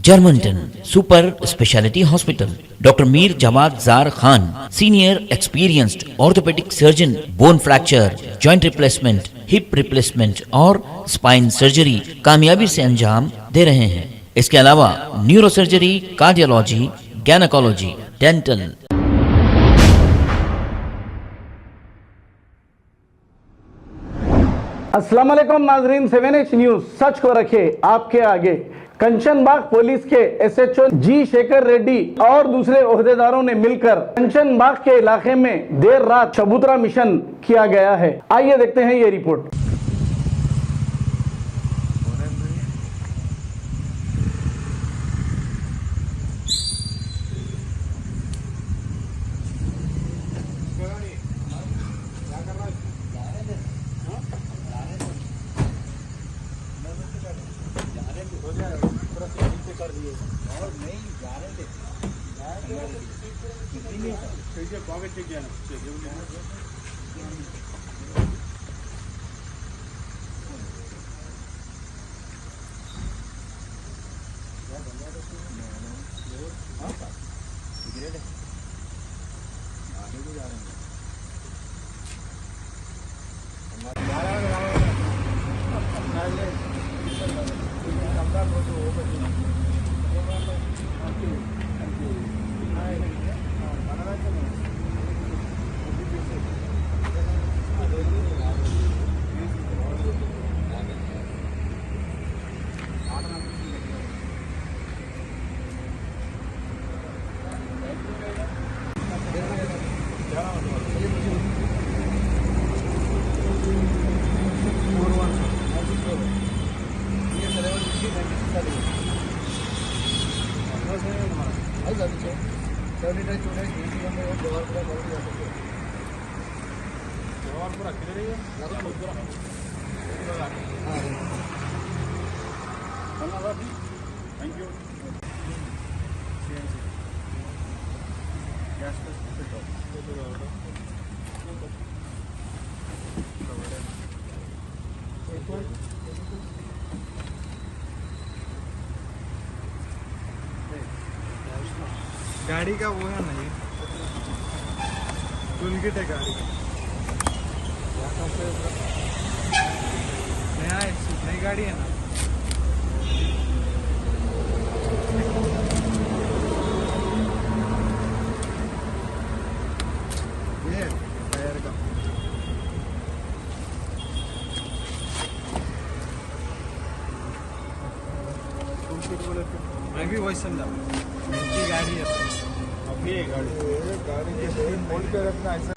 Germanton super speciality hospital, doctor Mir Jawad Zar Khan, senior experienced orthopaedic surgeon, bone fracture, joint replacement, hip replacement और spine surgery कामयाबी से अंजाम दे रहे हैं। इसके अलावा neuro surgery, cardiology, gynaecology, dental. अस्सलाम वालेकुम नाजरीन, 7H न्यूज सच को रखे आपके आगे। कंचनबाग पुलिस के SHO जी शेखर रेड्डी और दूसरे ओहदेदारों ने मिलकर कंचनबाग के इलाके में देर रात चबूतरा मिशन किया गया है। आइए देखते हैं ये रिपोर्ट। गाड़ी का वो है नहीं, टूल किट है गाड़ी का। नई गाड़ी है ना। ये टायर का टूल किट बोले तो मैं भी वही समझा। उनकी गाड़ी है, अभी ये गाड़ी के स्क्रीन खोल के रखना ऐसा।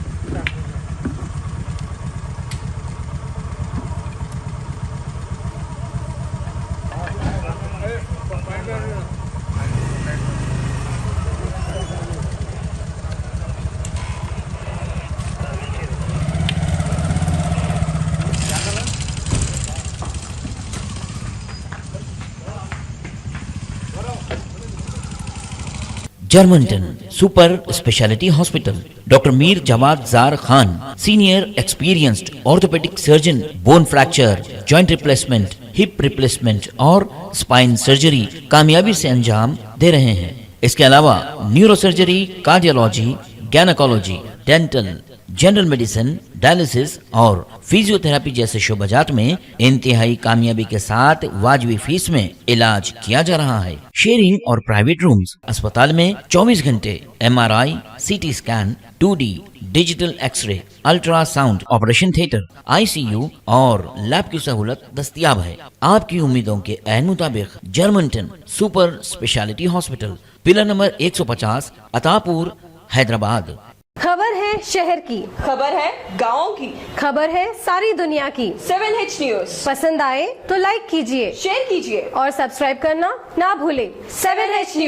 Germanten super speciality hospital, doctor Mir Jawad Zar Khan, senior experienced orthopaedic surgeon, bone fracture, joint replacement, hip replacement और स्पाइन सर्जरी कामयाबी से अंजाम दे रहे हैं। इसके अलावा neuro surgery, cardiology, gynaecology, dental, general medicine, dialysis और फिजियोथेरेपी जैसे शोबाजात में इंतहाई कामयाबी के साथ वाजिबी फीस में इलाज किया जा रहा है। शेयरिंग और प्राइवेट रूम्स, अस्पताल में 24 घंटे MRI, CT scan, 2D digital X ray, ultrasound, operation theatre, ICU और लैब की सहूलत दस्तयाब है। आपकी उम्मीदों के ऐन मुताबिक Germanten super speciality hospital, pillar number 150, Attapur, Hyderabad. खबर है शहर की, खबर है गाँव की, खबर है सारी दुनिया की। 7H न्यूज पसंद आए तो लाइक कीजिए, शेयर कीजिए और सब्सक्राइब करना ना भूले। 7H news.